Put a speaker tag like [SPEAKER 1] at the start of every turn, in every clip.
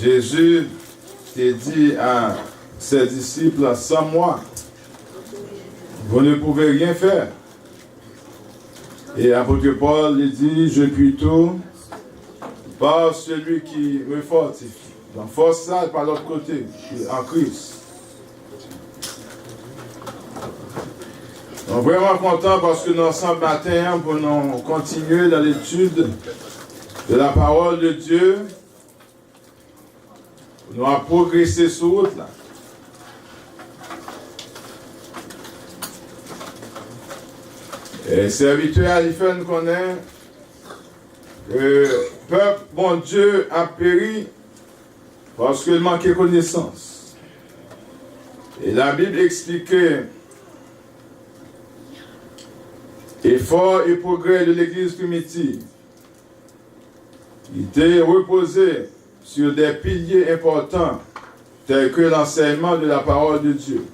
[SPEAKER 1] Jésus t'a dit à ses disciples, sans moi, vous ne pouvez rien faire. Et l'apôtre Paul lui dit, je puis tout par celui qui me fortifie. Donc force ça par l'autre côté, en Christ. Donc vraiment content parce que nous sommes matin pour nous continuer dans l'étude de la parole de Dieu. Nous avons progressé sur route là. Et serviteur, il fait nous connaître que le peuple, bon Dieu, a péri parce qu'il manquait de connaissance. Et la Bible expliquait effort et progrès de l'Église primitive. Il était reposé sur des piliers importants tels que l'enseignement de la parole de Dieu.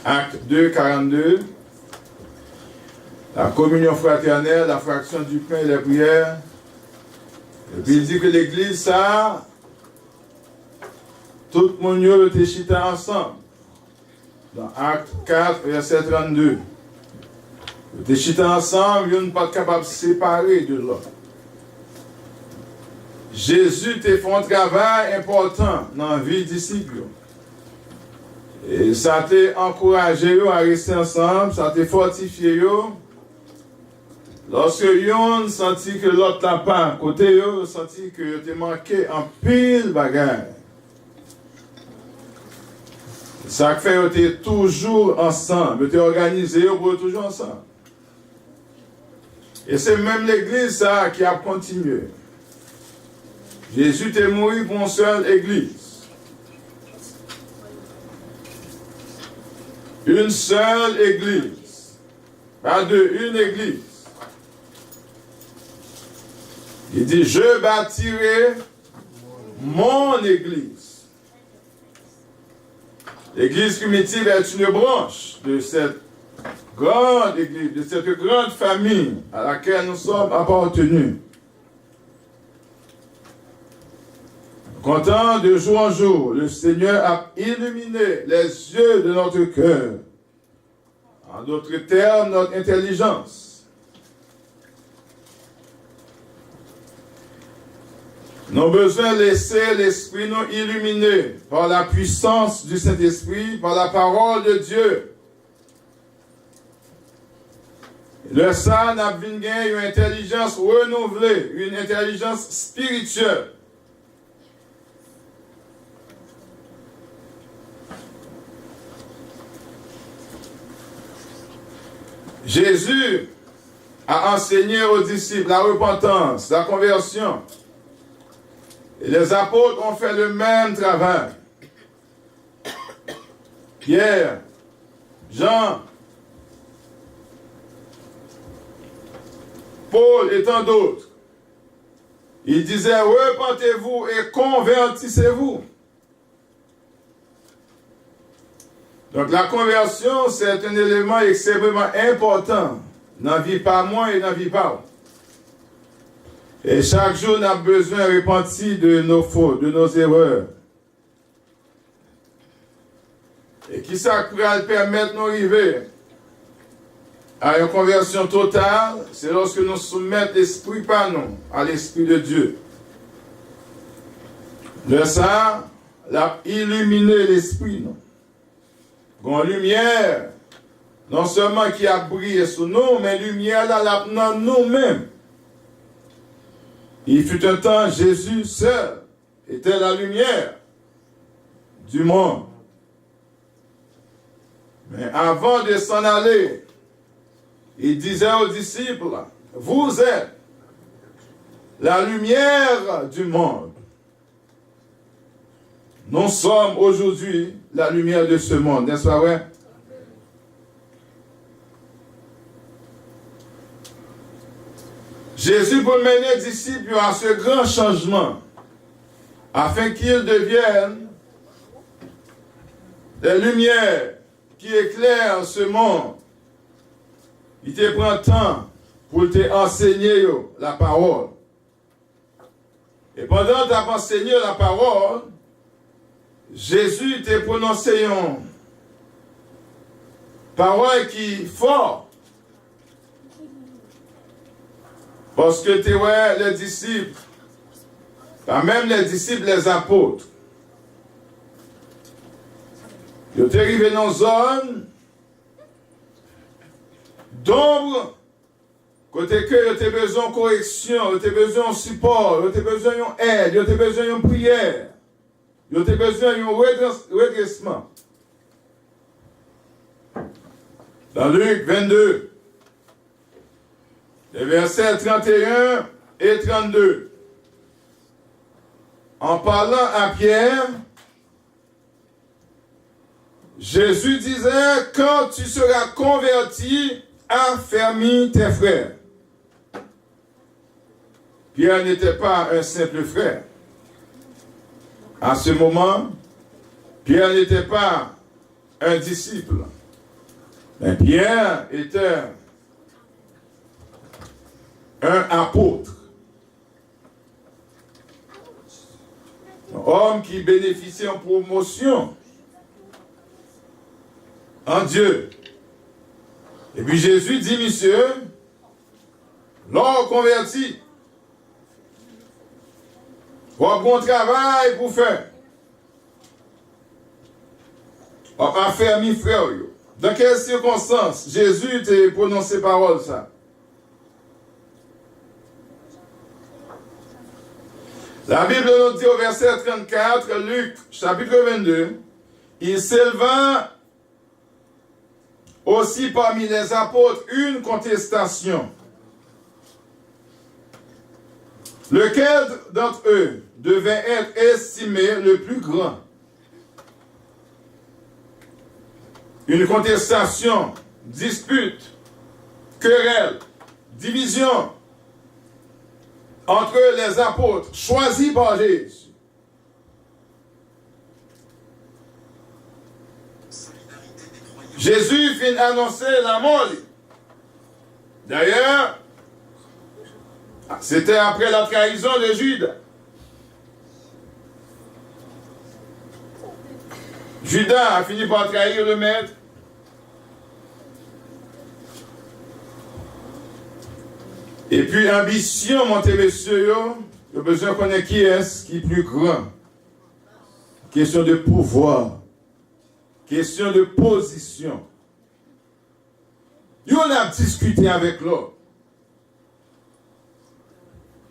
[SPEAKER 1] Acte 2, 42. La communion fraternelle, la fraction du pain et les prières. Et puis il dit que l'église, ça, tout le monde était chité ensemble. Dans Acte 4, verset 32. Ils étaient chité ensemble, ils ne sont pas capables de se séparer de l'autre. Jésus t'a fait un travail important dans la vie des disciples. Et ça t'a encouragé à rester ensemble, ça t'a fortifié. Lorsque yon senti que l'autre n'a pas, côté yon senti que te manqué en pile bagarre. Ça fait que tu toujours ensemble, tu es organisé pour toujours ensemble. Et c'est même l'église ça qui a continué. Jésus est mort pour une seule église. Une seule église. Pas deux, une église. Il dit, je bâtirai mon église. L'église primitive est une branche de cette grande église, de cette grande famille à laquelle nous sommes appartenus. Content de jour en jour, le Seigneur a illuminé les yeux de notre cœur. En d'autres termes, notre intelligence. Nous avons besoin de laisser l'Esprit nous illuminer par la puissance du Saint-Esprit, par la parole de Dieu. Le sang a gagné une intelligence renouvelée, une intelligence spirituelle. Jésus a enseigné aux disciples la repentance, la conversion. Et les apôtres ont fait le même travail. Pierre, Jean, Paul et tant d'autres. Ils disaient, repentez-vous et convertissez-vous. Donc la conversion, c'est un élément extrêmement important. N'en vit pas moins et n'en vit pas. Et chaque jour, on a besoin de repentir de nos fautes, de nos erreurs. Et qui ça pourra permettre de nous arriver à une conversion totale? C'est lorsque nous soumettons l'esprit par nous à l'Esprit de Dieu. Le sang l'a illuminé l'esprit, non? Une lumière, non seulement qui a brillé sur nous, mais lumière là, dans nous-mêmes. Il fut un temps, Jésus seul était la lumière du monde. Mais avant de s'en aller, il disait aux disciples, vous êtes la lumière du monde. Nous sommes aujourd'hui la lumière de ce monde, n'est-ce pas vrai? Jésus pour mener les disciples à ce grand changement, afin qu'ils deviennent des lumières qui éclairent ce monde. Il te prend temps pour te enseigner la parole. Et pendant d'avoir enseigné la parole, Jésus t'a prononcé une parole qui est forte. Parce que tu vois les disciples, pas même les disciples, les apôtres. Ils sont arrivés dans une zone d'ombre, côté que ils ont besoin de correction, ils ont besoin de support, ils ont besoin d'aide, ils ont besoin de prière, ils ont besoin d'un redressement. Dans Luc 22, les versets 31 et 32, en parlant à Pierre, Jésus disait, quand tu seras converti, affermis tes frères. Pierre n'était pas un simple frère. À ce moment, Pierre n'était pas un disciple. Mais Pierre était un apôtre. Un homme qui bénéficiait en promotion en Dieu. Et puis Jésus dit, monsieur, l'homme converti, vous avez un bon travail pour faire. On va faire mes frères. Dans quelles circonstances Jésus t'a prononcé parole ça? La Bible nous dit au verset 34, Luc, chapitre 22, il s'éleva aussi parmi les apôtres une contestation. Lequel d'entre eux devait être estimé le plus grand? Une contestation, dispute, querelle, division entre les apôtres choisis par Jésus. Jésus vient annoncer la mort. D'ailleurs, c'était après la trahison de Judas. Judas a fini par trahir le maître. Et puis, ambition, mon messieurs, il a besoin de connaître qui est-ce qui est plus grand. Question de pouvoir. Question de position. Il a discuté avec l'autre.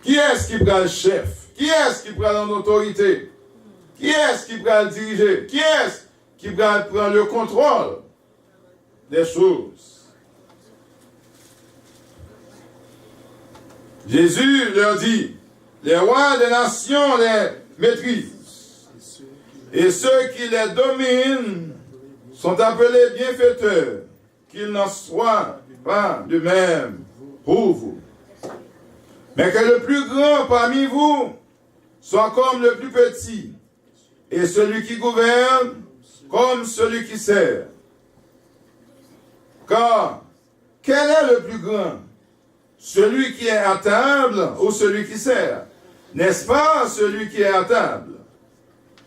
[SPEAKER 1] Qui est-ce qui prend le chef? Qui est-ce qui prend l'autorité? Qui est-ce qui prend le diriger? Qui est-ce qui prend le contrôle des choses? Jésus leur dit, les rois des nations les maîtrisent, et ceux qui les dominent sont appelés bienfaiteurs, qu'il n'en soit pas de même pour vous. Mais que le plus grand parmi vous soit comme le plus petit, et celui qui gouverne comme celui qui sert. Car, quel est le plus grand? Celui qui est à table ou celui qui sert? N'est-ce pas celui qui est à table?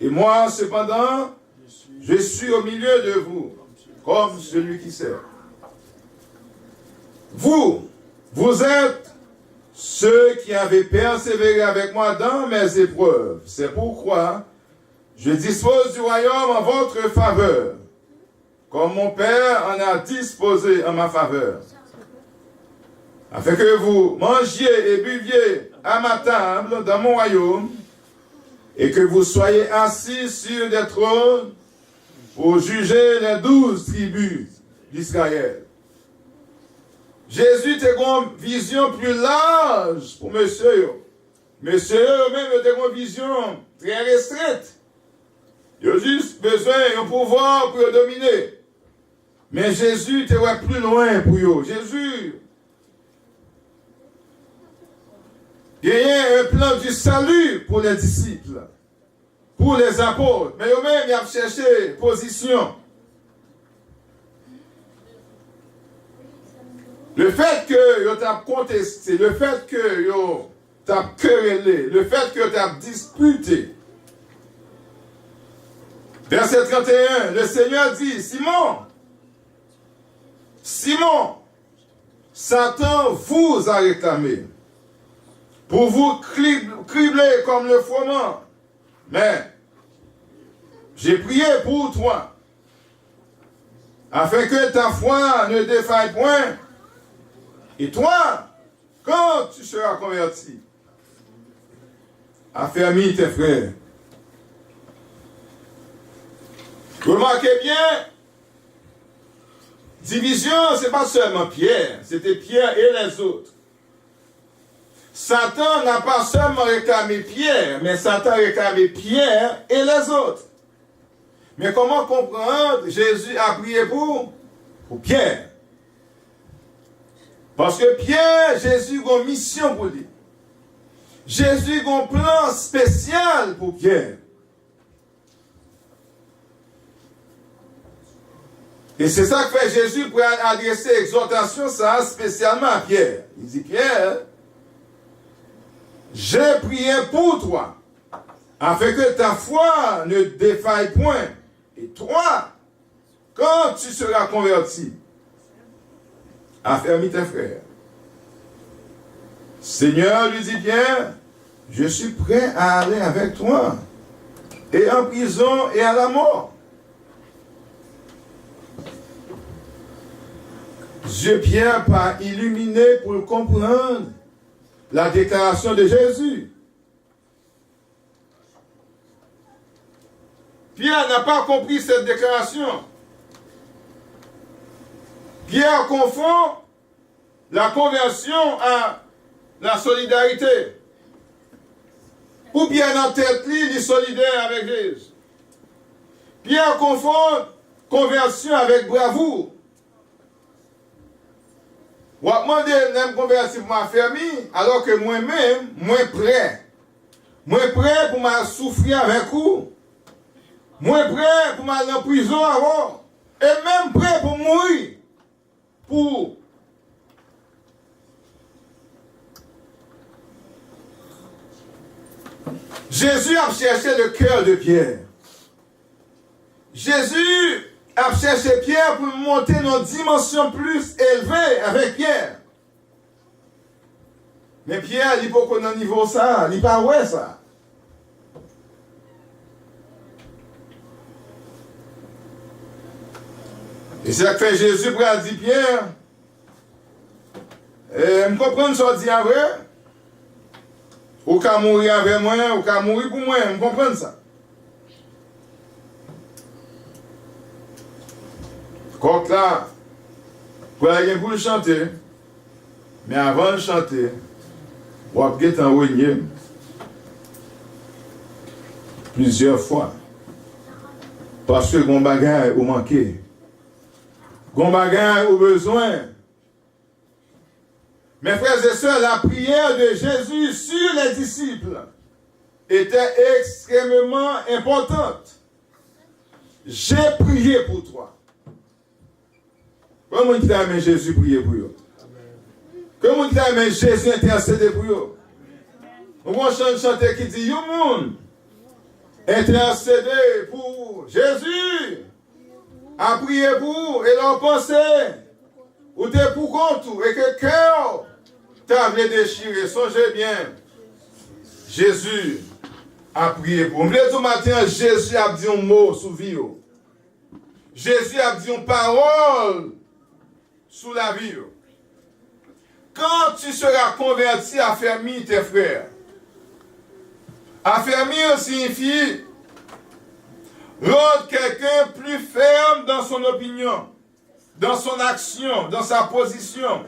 [SPEAKER 1] Et moi, cependant, je suis au milieu de vous, comme celui qui sert. Vous êtes ceux qui avez persévéré avec moi dans mes épreuves. C'est pourquoi je dispose du royaume en votre faveur, comme mon Père en a disposé en ma faveur, afin que vous mangiez et buviez à ma table dans mon royaume, et que vous soyez assis sur des trônes pour juger les 12 tribus d'Israël. Jésus a une vision plus large pour monsieur. Monsieur même a une vision très restreinte. Il a juste besoin d'un pouvoir pour dominer. Mais Jésus était plus loin pour eux. Jésus, il y a un plan du salut pour les disciples, pour les apôtres. Mais eux-mêmes, ils ont cherché position. Le fait que ils ont contesté, le fait que t'as querellé, le fait que t'as disputé. Verset 31, le Seigneur dit, Simon, Satan vous a réclamé pour vous cribler comme le froment. Mais j'ai prié pour toi, afin que ta foi ne défaille point. Et toi, quand tu seras converti, affermis tes frères. Remarquez bien, division, ce n'est pas seulement Pierre, c'était Pierre et les autres. Satan n'a pas seulement réclamé Pierre, mais Satan a réclamé Pierre et les autres. Mais comment comprendre Jésus a prié pour Pierre? Parce que Pierre, Jésus a une mission pour lui. Jésus a un plan spécial pour Pierre. Et c'est ça que fait Jésus pour adresser l'exhortation ça spécialement à Pierre. Il dit, Pierre, j'ai prié pour toi, afin que ta foi ne défaille point. Et toi, quand tu seras converti, affermis tes frères. Seigneur lui dit, Pierre, je suis prêt à aller avec toi, et en prison et à la mort. Dieu Pierre pas illuminé pour comprendre la déclaration de Jésus. Pierre n'a pas compris cette déclaration. Pierre confond la conversion à la solidarité. Ou bien dans tête, il est solidaire avec Jésus. Pierre confond conversion avec bravoure. Ou à demander de me convertir pour ma famille, alors que moi-même, moins prêt pour me souffrir avec vous, moins prêt pour m'aller en prison avant, et même prêt pour mourir. Pour Jésus a cherché le cœur de Pierre. Jésus a cherché Pierre pour monter dans une dimension plus élevée avec Pierre. Mais Pierre, il n'est pas qu'on a un niveau ça, il n'est pas ouais ça. Et c'est ça que fait Jésus pour dire Pierre, me comprendre ce que dit en vrai? Ou qu'à mourir avec moi, ou qu'à mourir pour moi, me comprendre ça? Quand là, pour aller pour le chanter, mais avant de chanter, on va peut-être envoyer plusieurs fois. Parce que mon bagage est manqué. Mon bagage au besoin. Mes frères et sœurs, la prière de Jésus sur les disciples était extrêmement importante. J'ai prié pour toi. Comment tu as aimé Jésus prier pour eux? Comment tu as aimé Jésus intercéder pour eux? On va chanter qui dit, you monde, intercéder pour Jésus, à prier pour et leur penser, ou t'es pour compte, et que cœur t'a déchiré. Songez bien, Jésus a prié pour. Le matin, Jésus a dit un mot sous vie. Jésus a dit une parole sous la vie. Quand tu seras converti, affermis tes frères. Affermir signifie rendre quelqu'un plus ferme dans son opinion, dans son action, dans sa position.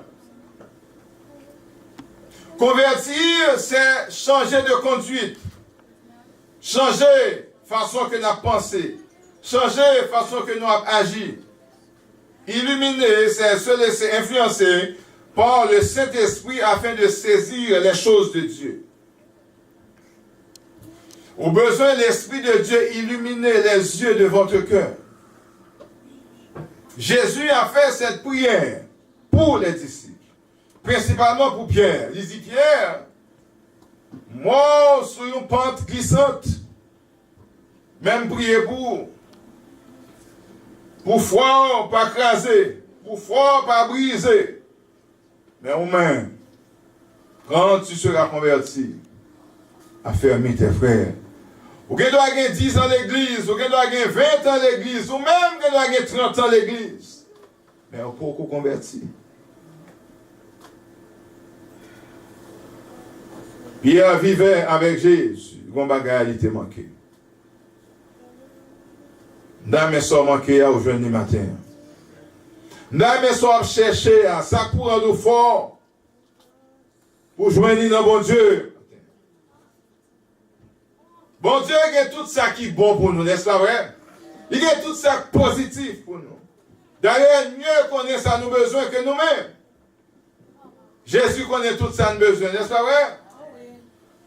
[SPEAKER 1] Convertir, c'est changer de conduite, changer façon que nous avons pensé, changer façon que nous avons agi. Illuminer, c'est se laisser influencer par le Saint-Esprit afin de saisir les choses de Dieu. Au besoin, l'Esprit de Dieu illuminer les yeux de votre cœur. Jésus a fait cette prière pour les disciples, principalement pour Pierre. Il dit, Pierre, mort sur une pente glissante. Même prier pour fort pas craser, pour fort pas briser. Mais au moins, quand tu seras converti, affermis tes frères. Ou que tu dois avoir 10 ans l'église, ou que tu dois avoir 20 ans l'église, ou même que tu dois avoir 30 ans l'église. Mais on peut converti. Pierre vivait avec Jésus. Gon bagay était manqué. N'dame so manqué aujourd'hui matin. N'dame so chercher à ça pour nous fort pour joindre dans bon Dieu. Bon Dieu, il y a tout ça qui est bon pour nous, n'est-ce pas vrai? Il y a tout ça positif pour nous. D'ailleurs, mieux connaît ça nous besoin que nous-mêmes. Jésus connaît tout ça nous besoin, n'est-ce pas vrai?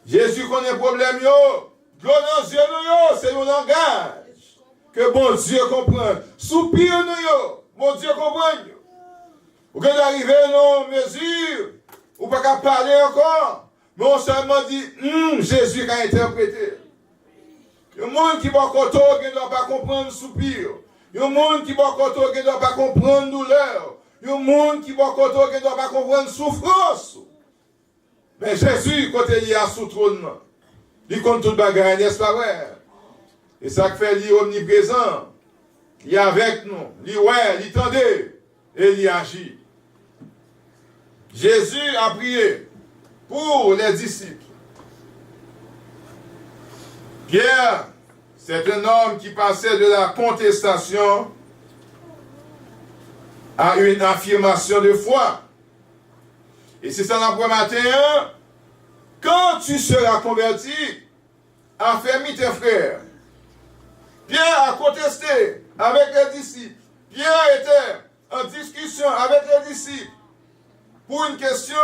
[SPEAKER 1] Jésus connaît le problème, yo. Glorieux Dieu, nous, c'est un langage que bon Dieu comprend. Soupir, nous, yo. Bon Dieu comprend. Vous pouvez arriver à nos mesures, ou pas qu'à parler encore, mais on seulement dit, Jésus a interprété. Il y a un monde qui va côté qui ne doit pas comprendre le soupir. Il y a un monde qui va côté qui ne doit pas comprendre la douleur. Il y a un monde qui va côté qui ne doit pas comprendre la souffrance. Mais Jésus, quand il y a sous trône, il compte tout bagaille, n'est-ce pas vrai? Et ça fait lui omniprésent. Il est avec nous. Il ouais, il tendait et il agit. Jésus a prié pour les disciples. Pierre, c'est un homme qui passait de la contestation à une affirmation de foi. Et c'est ça l'après matin, quand tu seras converti, affermis tes frères. Pierre a contesté avec les disciples. Pierre était en discussion avec les disciples pour une question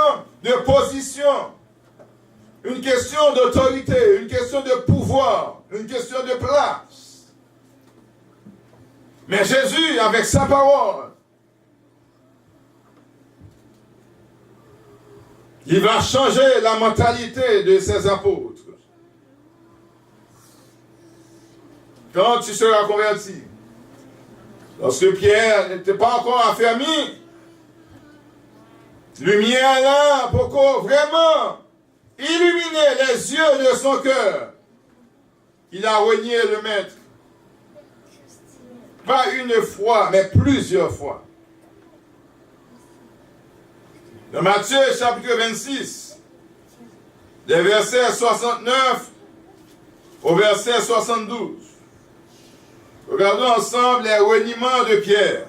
[SPEAKER 1] de position, une question d'autorité, une question de pouvoir, une question de place. Mais Jésus, avec sa parole, il va changer la mentalité de ses apôtres. Quand tu seras converti, lorsque Pierre n'était pas encore affermi, lumière là pour vraiment illuminer les yeux de son cœur. Il a renié le maître. Pas une fois, mais plusieurs fois. Dans Matthieu chapitre 26, des versets 69 au verset 72. Regardons ensemble les reniements de Pierre.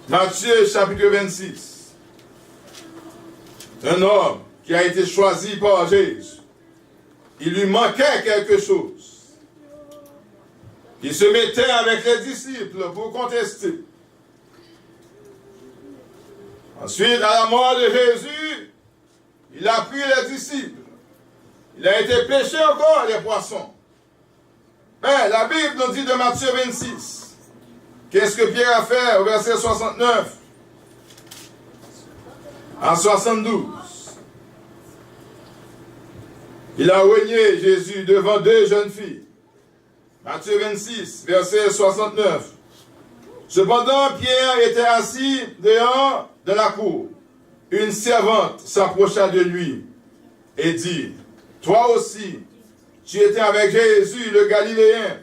[SPEAKER 1] Matthieu chapitre 26. Un homme qui a été choisi par Jésus. Il lui manquait quelque chose. Il se mettait avec les disciples pour contester. Ensuite, à la mort de Jésus, il a pris les disciples. Il a été pêché encore les poissons. Mais la Bible nous dit de Matthieu 26. Qu'est-ce que Pierre a fait au verset 69? En 72. Il a renié Jésus devant deux jeunes filles. Matthieu 26, verset 69. Cependant, Pierre était assis dehors de la cour. Une servante s'approcha de lui et dit, « Toi aussi, tu étais avec Jésus le Galiléen.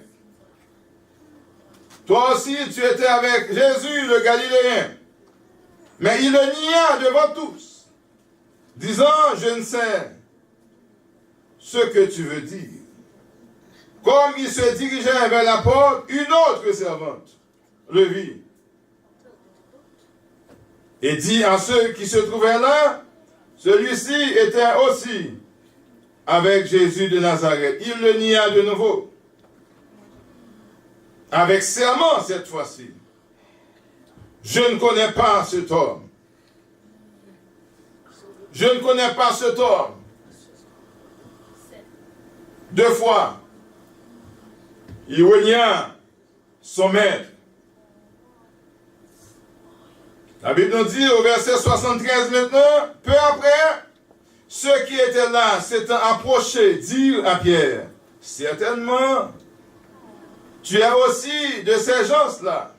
[SPEAKER 1] Toi aussi, tu étais avec Jésus le Galiléen. » Mais il le nia devant tous, disant, « Je ne sais ce que tu veux dire. » Comme il se dirigeait vers la porte, une autre servante le vit et dit à ceux qui se trouvaient là, celui-ci était aussi avec Jésus de Nazareth. Il le nia de nouveau, avec serment cette fois-ci. Je ne connais pas cet homme. Je ne connais pas cet homme. Deux fois, il renia son maître. La Bible nous dit au verset 73 maintenant, peu après, ceux qui étaient là s'étant approchés dirent à Pierre, certainement, tu es aussi de ces gens-là,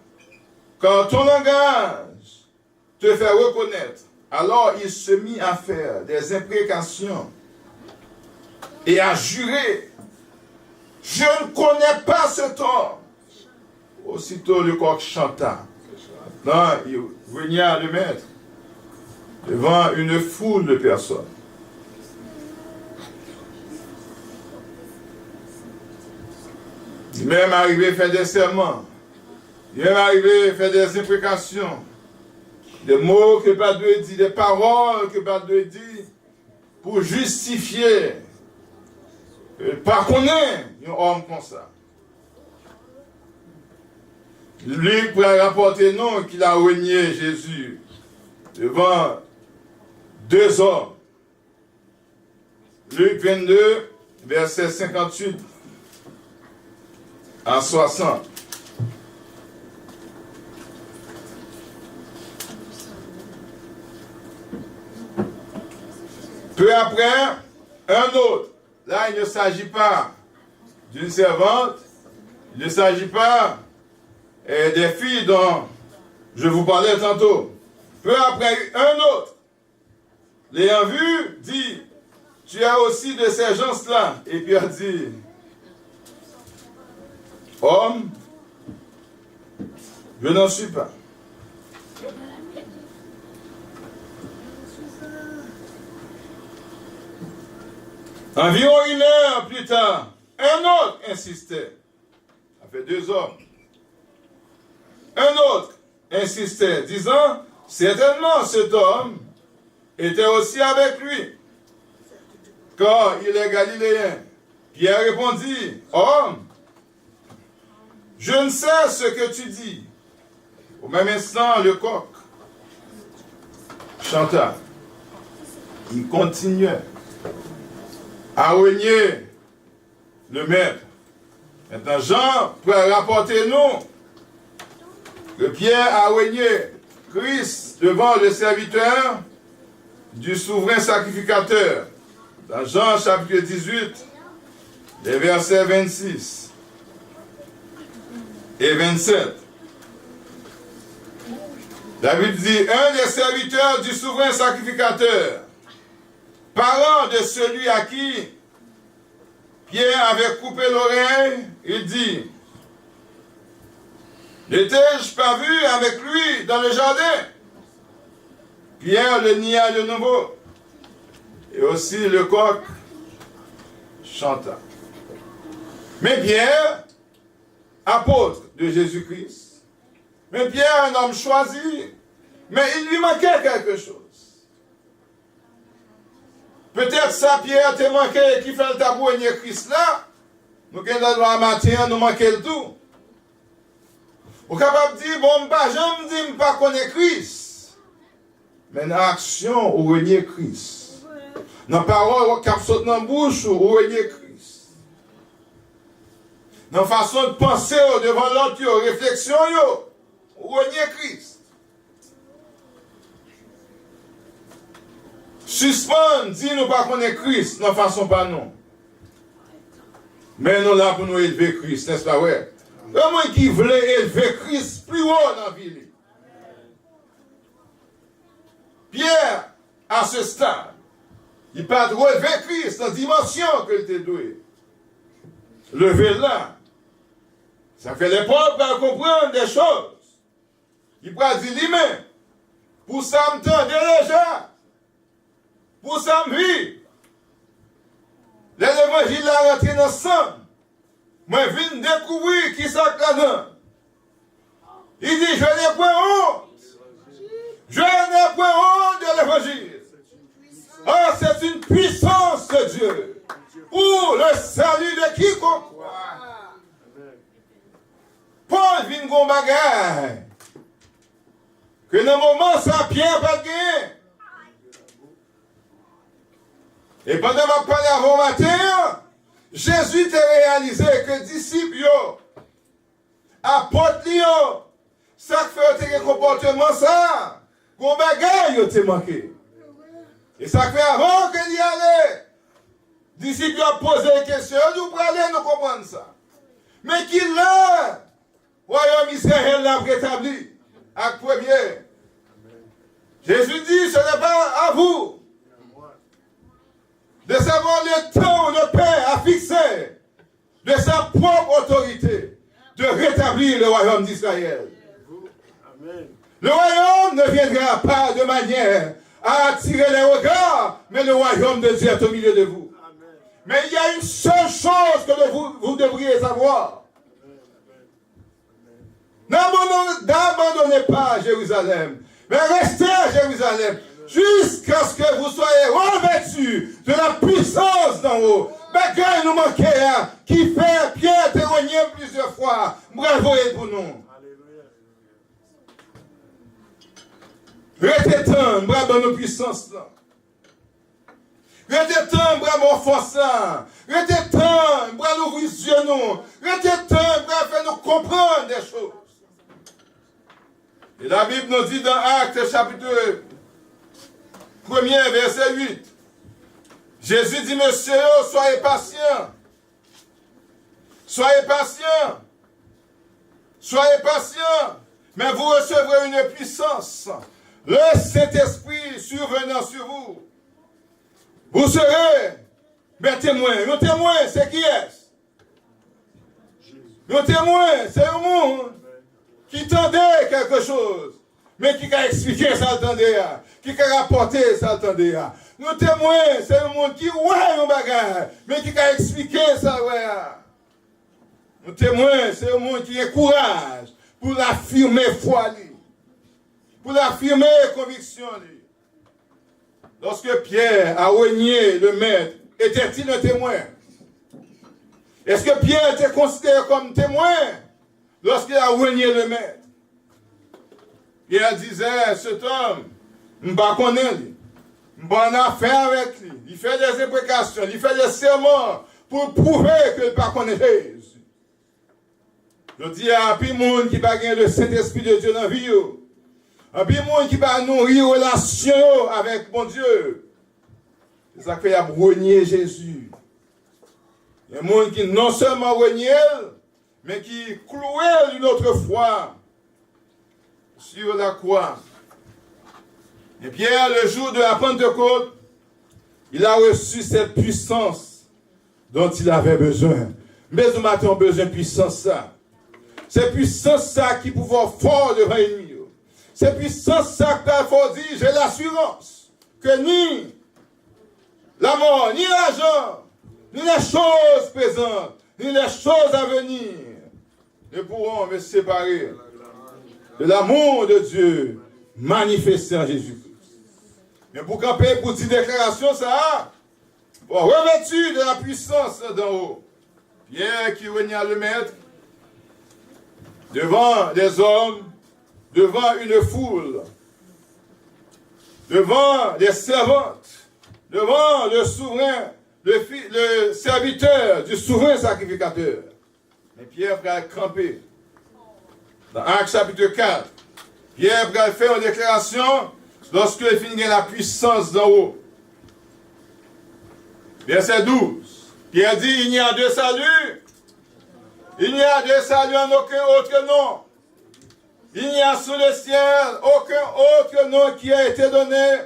[SPEAKER 1] car ton langage te fait reconnaître. Alors il se mit à faire des imprécations et à jurer, je ne connais pas cet homme. Aussitôt le coq chanta. Là, il venait à le mettre devant une foule de personnes. Il est même arrivé à faire des serments. Il est même arrivé à faire des imprécations. Des mots que pas de dire, des paroles que pas de dire pour justifier. Pas qu'on est un homme comme ça. Luc pourrait rapporter non qu'il a renié Jésus devant deux hommes. Luc 22, verset 58 à 60. Peu après, un autre. Là, il ne s'agit pas d'une servante, il ne s'agit pas des filles dont je vous parlais tantôt. Peu après, un autre, l'ayant vu, dit, tu as aussi de ces gens-là. Et Pierre dit, homme, je n'en suis pas. Environ une heure plus tard, un autre insistait. Ça fait deux hommes. Un autre insistait, disant, certainement cet homme était aussi avec lui, car il est galiléen. Pierre répondit, homme, je ne sais ce que tu dis. Au même instant, le coq chanta. Il continuait à renier le maître. Maintenant, Jean peut rapporter nous que Pierre a renié Christ devant le serviteur du souverain sacrificateur. Dans Jean chapitre 18, les versets 26 et 27. David dit, un des serviteurs du souverain sacrificateur, parent de celui à qui Pierre avait coupé l'oreille, il dit, n'étais-je pas vu avec lui dans le jardin? Pierre le nia de nouveau. Et aussi le coq chanta. Mais Pierre, apôtre de Jésus-Christ, mais Pierre, un homme choisi, mais il lui manquait quelque chose. Peut-être ça, Pierre, te manqué, qui fait le tabou et Christ là, nous qui sommes dans le matin, nous manquons le tout. Vous êtes capable de dire, bon, je ne dis pas qu'on est Christ. Mais dans l'action, on renie Christ. Dans la parole, on saute dans la bouche, on renie Christ. Dans la façon de penser devant l'autre, réflexion, on renie Christ. Suspend, dis-nous pas qu'on est Christ, non façon pas non. Mais nous là pour nous élever Christ, n'est-ce pas vrai? Comment qui voulait élever Christ plus haut dans la vie? Pierre, à ce stade, il peut relever Christ dans la dimension qu'il était doué. Lever là. Ça fait l'époque pour comprendre des choses. Il peut dire lui-même, pour ça me tendre déjà. Pour ça, vie, l'évangile a rentré dans le sang. Moi, je viens découvrir qui ça là-dedans. Il dit, je n'ai point honte. Je n'ai point honte de l'évangile. Oh, c'est une puissance de Dieu pour le salut de quiconque. Paul vient de bagaille. Que dans le moment, ça Pierre va gagner. Et pendant ma parole avant matin, Jésus t'a réalisé que disciples, apôtres, ça fait un comportement ça, qu'on bagaille te manqué. Et ça fait avant qu'il y allait. Disciples ont posé des questions, nous prenons nous comprendre ça. Mais qui l'a, royaume Israël l'a rétabli. Acte premier. Jésus dit, ce n'est pas à vous de savoir le temps où le Père a fixé de sa propre autorité de rétablir le royaume d'Israël. Le royaume ne viendra pas de manière à attirer les regards, mais le royaume de Dieu est au milieu de vous. Mais il y a une seule chose que vous devriez savoir. N'abandonnez pas Jérusalem, mais restez à Jérusalem jusqu'à ce que vous soyez revêtus de la puissance d'en haut. Bagaille nous manquait, qui fait Pierre témoigner plusieurs fois. Bravo et pour nous. Restez temps, bravo nos puissances là. Restez temps, bravo force là. Restez temps, bravo ouvrir les yeux nous. Restez temps, bravo faire nous comprendre des choses. Et la Bible nous dit dans Actes chapitre 1er, verset 8. Jésus dit, monsieur, soyez patients. Soyez patients. Soyez patients. Mais vous recevrez une puissance. Le Saint-Esprit survenant sur vous. Vous serez mes témoins. Nos témoins, c'est qui est-ce? Nos témoins, c'est un monde qui tendait quelque chose, mais qui a expliqué ça attendait, qui a rapporté ça attendait. Nos témoins, c'est un monde qui ouais nos bagages, mais qui a expliqué ça ouais. Nos témoins, c'est un monde qui encourage pour l'affirmer foi, pour l'affirmer conviction. Lorsque Pierre a renié le maître, était-il un témoin? Est-ce que Pierre était considéré comme témoin lorsqu'il a renié le maître? Pierre disait, cet homme, je ne connais pas lui. Je n'ai pas affaire avec lui. Il fait des imprécations, il fait des serments pour prouver qu'il ne connaît pas Jésus. Je dis à un monde qui va gagner le Saint-Esprit de Dieu dans la vie. Un monde qui va nourrir une relation avec mon Dieu. C'est ça qui fait renier Jésus. Il y a un monde qui non seulement renié, mais qui clouait une autre fois sur la croix. Et Pierre, le jour de la Pentecôte, il a reçu cette puissance dont il avait besoin. Mais nous avons besoin de puissance ça. C'est puissance ça qui pouvoir fort devant l'ennemi. C'est puissance ça qu'il faut dire, j'ai l'assurance que ni la mort, ni l'argent, ni les choses présentes, ni les choses à venir ne pourront me séparer de l'amour de Dieu manifesté en Jésus-Christ. Mais pour camper, pour dire déclaration, ça, pour revêtu de la puissance d'en haut, Pierre qui régna le maître, devant des hommes, devant une foule, devant des servantes, devant le souverain, le serviteur du souverain sacrificateur. Mais Pierre va camper. Dans Actes chapitre 4, Pierre va faire une déclaration lorsqu'il finit la puissance d'en haut. Verset 12. Pierre dit, il n'y a de salut. Il n'y a de salut en aucun autre nom. Il n'y a sous le ciel aucun autre nom qui a été donné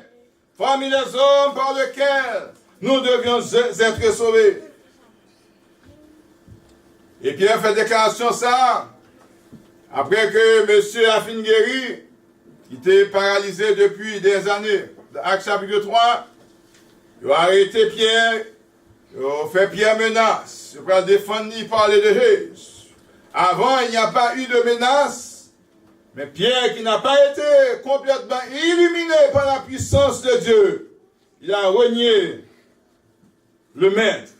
[SPEAKER 1] parmi les hommes par lequel nous devions être sauvés. Et Pierre fait déclaration ça, après que monsieur a fini guéri, il était paralysé depuis des années. Acte chapitre 3, il a arrêté Pierre, il a fait Pierre menace, il va défendre, il parler de Jésus. Avant, il n'y a pas eu de menace, mais Pierre qui n'a pas été complètement illuminé par la puissance de Dieu, il a renié le maître.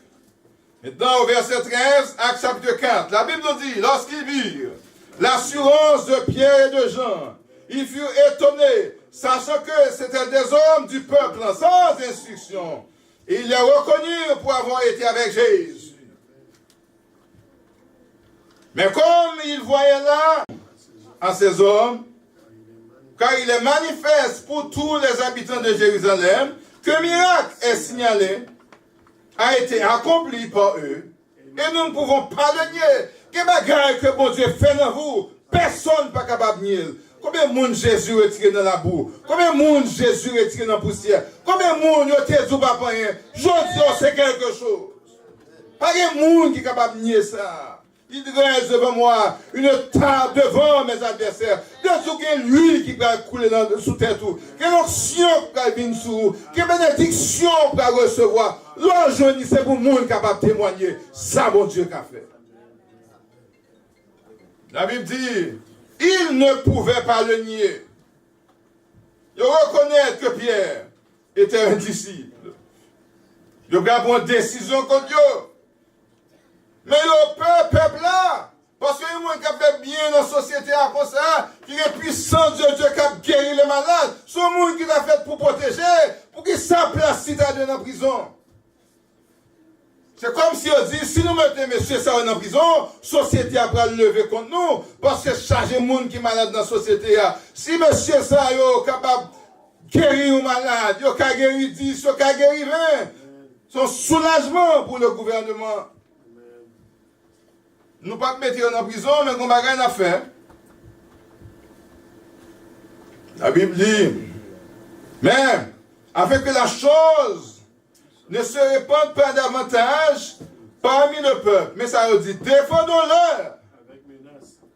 [SPEAKER 1] Maintenant, au verset 13, Acte chapitre 4, la Bible nous dit, lorsqu'ils virent l'assurance de Pierre et de Jean, ils furent étonnés, sachant que c'était des hommes du peuple sans instruction. Et ils les reconnurent pour avoir été avec Jésus. Mais comme ils voyaient là, en ces hommes, car il est manifeste pour tous les habitants de Jérusalem, que miracle est signalé, a été accompli par eux, et nous ne pouvons pas le nier. Quel bagage que bon Dieu fait dans vous, personne n'est pas capable de nier. Combien de monde Jésus retiré dans la boue? Combien de monde Jésus retiré dans la poussière? Combien de monde il était tout pas rien? Je dis, c'est quelque chose. Pas de monde qui est capable de nier ça. Il dresse devant moi une table devant mes adversaires. De tout qu'il y a l'huile qui va couler sous tête tout. Quelle onction qui va venir sous. Quelle bénédiction qui va recevoir. L'enjeu, c'est pour le monde capable de témoigner. Ça, bon Dieu, qu'a fait. La Bible dit, il ne pouvait pas le nier. Il reconnaît que Pierre était un disciple. Il va prendre une décision contre Dieu. Mais le peuple là, parce que les gens qui fait bien dans la société comme ça, qui est puissant Dieu qui a guéri les malades, ce monde qui l'a fait pour protéger, pour qu'il sa place citadin en prison. C'est comme si on dit, si nous mettons monsieur ça en prison, la société a pas lever contre nous, parce que charger les gens qui sont malades dans la société. Si monsieur ça est capable de guérir les malades, il a guéri 10, il a guéri 20, c'est un soulagement pour le gouvernement. Nous ne pouvons pas mettre en prison, mais nous n'avons rien à faire. La Bible dit, mais afin que la chose ne se répande pas davantage parmi le peuple. Mais ça veut dire, défendons-leur.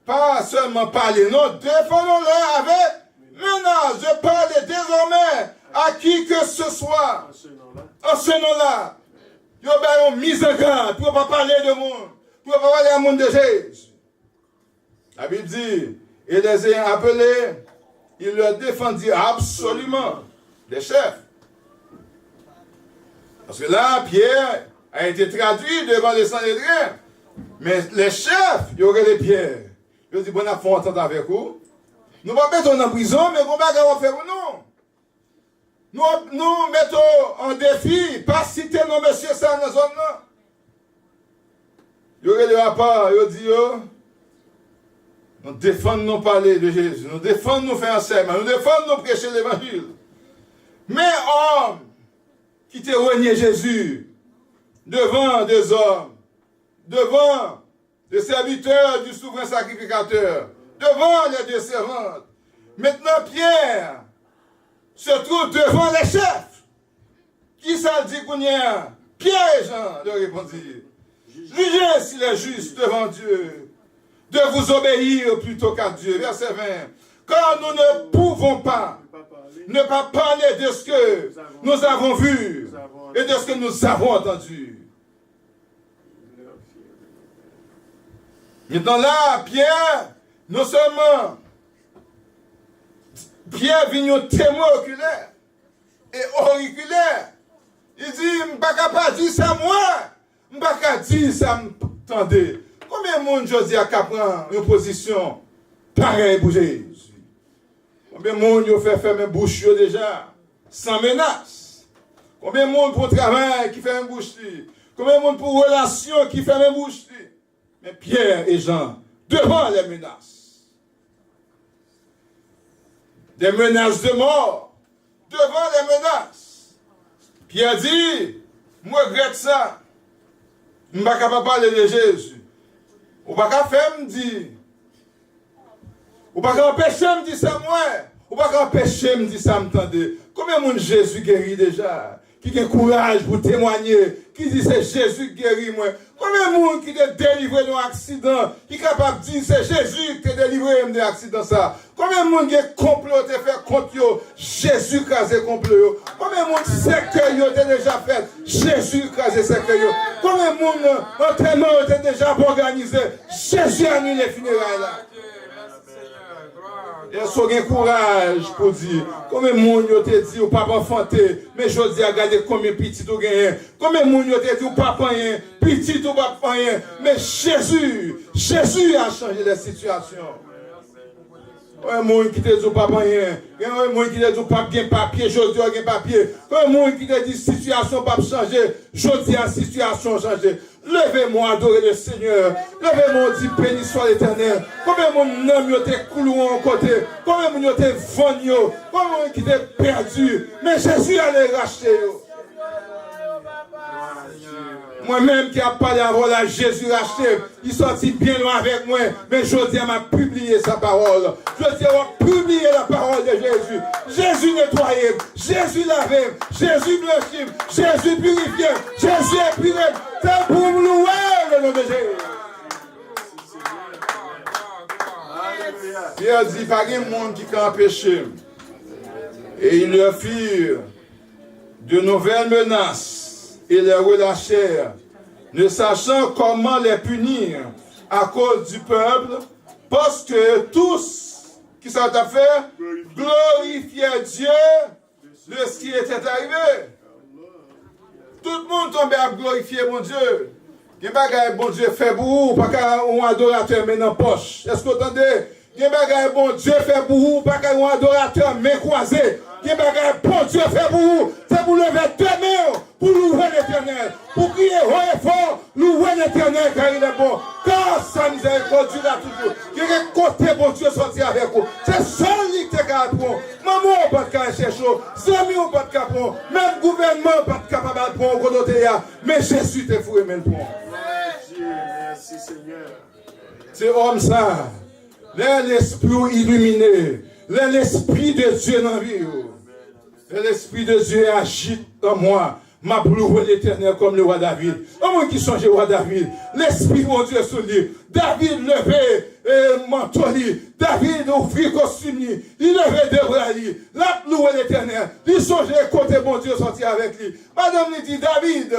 [SPEAKER 1] Pas seulement parler, non, défendons-leur avec menace. Je parle désormais à qui que ce soit. En ce nom-là, il y a une mise en garde pour ne pas parler de monde. Pour ne pas parler à monde de Jésus. La Bible dit, et les ayant appelés, il leur défendit absolument les chefs. Parce que là, Pierre a été traduit devant les Sanhédrins. Mais les chefs, il y aurait les pierres. Ils ont dit, bon, on a fait entendre avec vous. Nous ne mettons pas en prison, mais on va faire pour nous. Nous mettons en défi, pas citer nos messieurs ça dans la zone là. Il y aurait le rapport, il dit, nous défendons nous parler de Jésus, nous défendons nous faire un serment, nous défendons nous prêcher l'évangile. Mais homme qui t'a renié Jésus devant des hommes, devant les serviteurs du souverain sacrificateur, devant les deux servantes. Maintenant, Pierre se trouve devant les chefs. Qui ça dit qu'on y a? Pierre et Jean leur répondirent. Jugez s'il est juste devant Dieu de vous obéir plutôt qu'à Dieu. Verset 20. Car nous ne pouvons pas ne pas parler de ce que nous avons vu et de ce que nous avons entendu. Maintenant là, Pierre, non seulement Pierre vient un témoin oculaire et auriculaire. Il dit, je ne peux pas dire ça moi, je ne peux pas dire ça m'entendez. Combien de monde aujourd'hui a prendre une position pareille pour Jésus? Combien de monde a fait fermer bouche déjà, sans menace? Combien de monde pour travail qui fait un bouche? Combien de monde pour relation qui fait un bouche? Mais Pierre et Jean, devant les menaces, des menaces de mort, devant les menaces, Pierre dit, moi je regrette ça, je ne suis pas capable de parler de Jésus. Ou pas qu'à faire me dire. Ou pas qu'à empêcher me dire ça moi. Ou pas qu'à empêcher me dire ça m'entendez. Combien de monde Jésus guérit déjà? Qui a courage pour témoigner. Qui dit c'est Jésus qui guérit moi. Combien de monde qui est délivré d'un accident. Qui est capable de dire c'est Jésus qui est délivré d'un accident ça. Combien de monde qui est comploté faire contre yo. Jésus crasé complot. Combien de monde cercueil était déjà fait. Jésus crasé cercueil. Combien de monde entraînement était déjà organisé. Jésus a mis les funérailles là. Et si vous avez courage pour dire, combien de monde te dit, ou pas enfanté, mais je dis, regardez combien de petits vous gagnez, combien de monde te dit, ou pas rien, petit ou pas rien, mais Jésus a changé la situation. Il y a un monde qui te dit, ou pas rien, il y a un monde qui te dit, ou pas bien papier, je dis, pas papier, il y a un monde qui te dit, situation pas changer, je dis, situation changer. Levez-moi, adorez le Seigneur. Levez-moi, dit béni soit l'Éternel. Combien mon homme était coulé en côté. Combien mon était vendu. Combien mon qui était perdu. Mais Jésus allait racheter. Moi-même qui a parlé avant la Jésus racheté, il sortit bien loin avec moi. Mais je dis, m'a publié sa parole. Je dis, on va publier la parole de Jésus. Jésus nettoyé, Jésus lavé, Jésus blanchi, Jésus purifié, Jésus épuré. C'est pour nous louer le nom de Jésus. Pierre dit, pas de monde qui peut empêcher. Et ils leur firent de nouvelles menaces. Et les relâchèrent, ne sachant comment les punir à cause du peuple, parce que tous qui sont à faire glorifiaient Dieu de ce qui était arrivé. Tout le monde tombait à glorifier mon Dieu. Il n'y a pas bon Dieu fait pour vous, pas qu'un adorateur met dans la poche. Est-ce que vous entendez? Il n'y a pas bon Dieu fait pour vous, pas qu'un adorateur main croisée. Il y a pas bon Dieu fait pour vous, c'est pour lever deux mains, pour louer l'Éternel, pour crier haut et fort, louer l'Éternel car il est bon, car sa miséricorde dure toujours. Qui est côté bon Dieu sorti avec vous. C'est seul qui est capable de prendre. Maman n'a pas de cas chercher, Zami n'a pas de cas prendre, même gouvernement n'a pas de capable de prendre, mais Jésus te foué même prendre.
[SPEAKER 2] Merci Seigneur.
[SPEAKER 1] C'est homme ça, l'esprit illuminé, l'esprit de Dieu dans la vie. L'Esprit de Dieu agite en moi. M'a loué l'Éternel comme le roi David. Au moins qui songe au roi David. L'Esprit mon Dieu sur lui. David levait manteau. David ouvrit costume. Il levait deux bras. L'a loué l'Éternel. Il songeait côté mon Dieu sorti avec lui. Madame lui dit, David,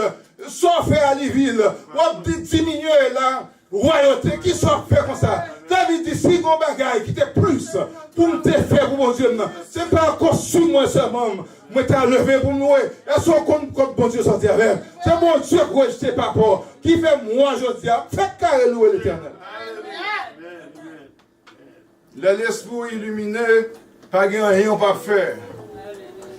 [SPEAKER 1] sors faire à l'île. On diminuer la royauté. Qui sort faire comme ça? David dit, si mon bagaille qui était plus pour me faire pour mon Dieu, ce n'est pas encore sur moi seulement. Moi, t'as levé pour nous. Est-ce qu'on compte bon Dieu sortir avec? C'est mon Dieu que je ne sais pas pour. Qui fait moi, je dis, faites carré louer l'Éternel. L'esprit illuminé, pas rien on va faire.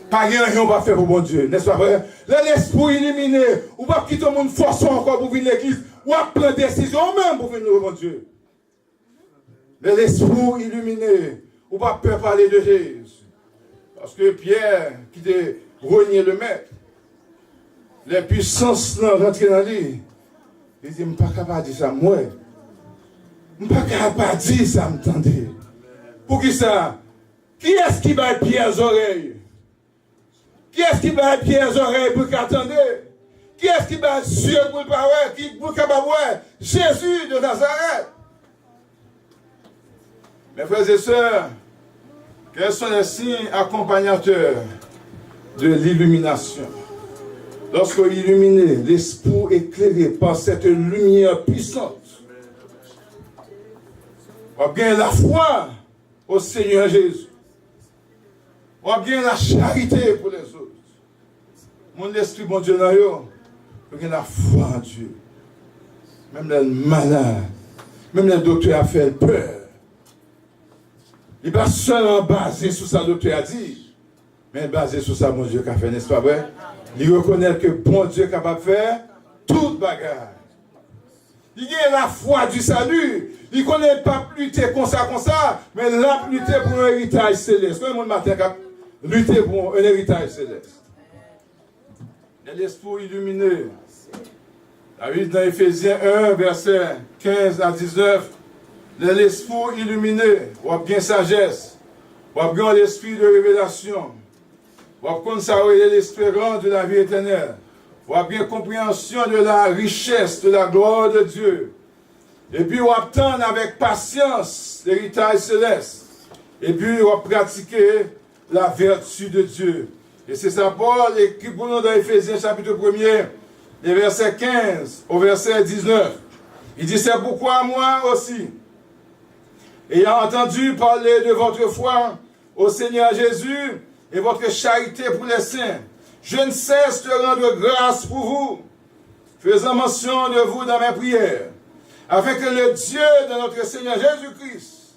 [SPEAKER 1] Pas rien on va faire pour mon Dieu, n'est-ce pas vrai? L'esprit illuminé, ou pas quitter le monde forçant encore pour venir l'église, ou à prendre décision même pour venir louer mon Dieu. L'esprit illuminé, ou pas peur parler de Jésus. Parce que Pierre, qui était renié le maître, les puissances rentrent dans lui. Il dit, je ne suis pas capable de dire ça, moi. Je ne suis pas capable de dire ça, m'entendez. Pour qui ça? Qui est-ce qui va Pierre aux oreilles? Qui est-ce qui va Pierre aux oreilles pour qu'attendez? Qui est-ce qui va les yeux pour le parler? Qui pour capable voir? Jésus de Nazareth. Mes frères et sœurs, quels sont les signes accompagnateurs de l'illumination? Lorsque illuminé, l'esprit éclairé par cette lumière puissante, on a bien la foi au Seigneur Jésus. On a bien la charité pour les autres. Mon esprit, mon Dieu, on a bien la foi en Dieu. Même les malades, même les docteurs ont fait peur. Il n'est pas seulement basé sur ça, le docteur a dit, mais basé sur ça, mon Dieu, qui a fait, n'est-ce pas vrai? Il reconnaît que bon Dieu est capable de faire toute bagarre. Il a la foi du salut. Il ne connaît pas lutter comme ça, mais là, lutter pour un héritage céleste. Comment le matin, lutter pour un héritage céleste. L'esprit illuminé. La Bible dans Éphésiens 1, verset 15 à 19. L'esprit illuminé, ou bien sagesse, ou bien l'esprit de révélation, ou bien savoir l'espérance de la vie éternelle, ou bien compréhension de la richesse, de la gloire de Dieu, et puis on attend avec patience l'héritage céleste, et puis on pratiquer la vertu de Dieu. Et c'est ça Paul écrit pour nous dans Éphésiens chapitre 1er, les versets 15 au verset 19. Il dit, c'est pourquoi moi aussi, ayant entendu parler de votre foi au Seigneur Jésus et votre charité pour les saints, je ne cesse de rendre grâce pour vous, faisant mention de vous dans mes prières, afin que le Dieu de notre Seigneur Jésus-Christ,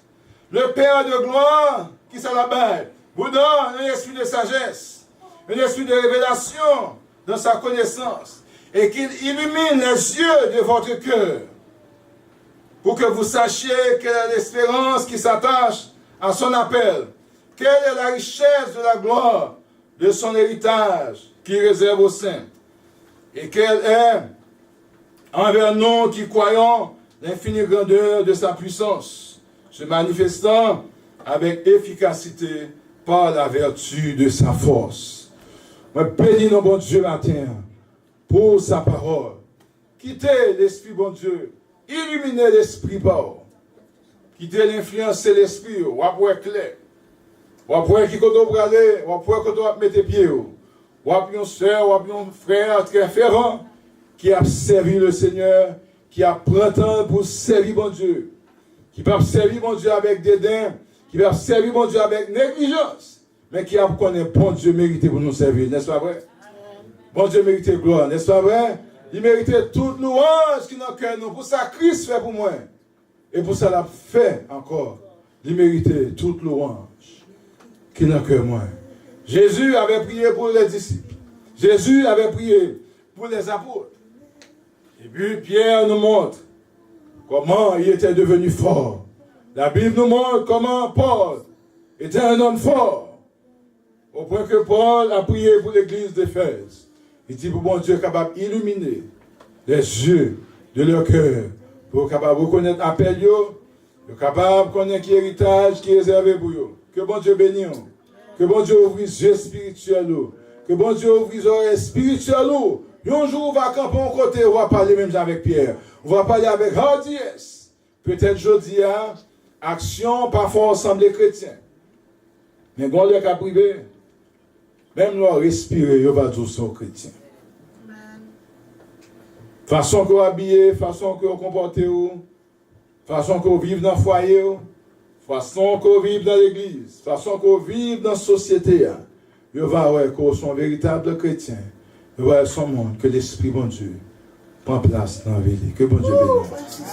[SPEAKER 1] le Père de gloire, qui s'en abat, vous donne un esprit de sagesse, un esprit de révélation dans sa connaissance, et qu'il illumine les yeux de votre cœur pour que vous sachiez quelle est l'espérance qui s'attache à son appel, quelle est la richesse de la gloire de son héritage qui réserve aux saints, et quelle est envers nous qui croyons l'infinie grandeur de sa puissance, se manifestant avec efficacité par la vertu de sa force. Moi, bénis nos bon Dieu matin pour sa parole. Quittez l'esprit, bon Dieu, illuminez l'esprit par. Quittez l'influence de l'esprit, ou après clair. Ou après qui qu'on doit aller, ou après qu'on doit mettre pied. Ou après une soeur, ou après un frère très fervent qui a servi le Seigneur, qui a pris temps pour servir mon Dieu, qui peut servir mon Dieu avec dédain, qui peut servir mon Dieu avec négligence, mais qui a connu bon Dieu mérité pour nous servir, n'est-ce pas vrai? Bon Dieu mérité gloire, n'est-ce pas vrai? Il méritait toute louange qui n'a cœur nous, pour ça Christ fait pour moi, et pour ça l'a fait encore. Il méritait toute louange qui n'a cœur moi. Jésus avait prié pour les disciples, Jésus avait prié pour les apôtres. Et puis Pierre nous montre comment il était devenu fort. La Bible nous montre comment Paul était un homme fort. Au point que Paul a prié pour l'église d'Éphèse. Il dit pour bon Dieu capable d'illuminer les yeux de leur cœur. Pour capable de reconnaître l'appel, capable de connaître l'héritage qui est réservé pour eux. Que bon Dieu bénisse. Que bon Dieu ouvre les yeux spirituels. Que bon Dieu ouvre les oreilles spirituelles. Un jour, on va camper un côté, on va parler même avec Pierre. On va parler avec hardiesse. Peut-être jeudi, action, parfois ensemble les chrétiens. Mais quand on est privé, même leur respirer, on va dire son chrétien. Façon qu'on habille, façon qu'on comporte, façon qu'on vive dans le foyer, façon qu'on vive dans l'église, façon qu'on vive dans la société. On va voir qu'on sont véritables chrétiens. On va voir son monde, que l'Esprit bon Dieu prend place dans la vie. Que bon Dieu bénisse.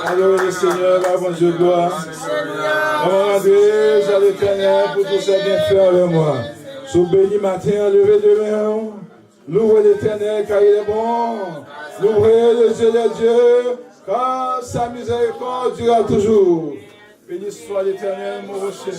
[SPEAKER 1] Allons le Seigneur, la bon Dieu gloire. Avant la grâce à l'Éternel pour tout ce bienfait avec moi. Sous béni matin, levé demain. Louez l'Éternel car il est bon. Louez le Dieu de Dieu car sa miséricorde durera toujours. Béni soit l'Éternel, mon rocher.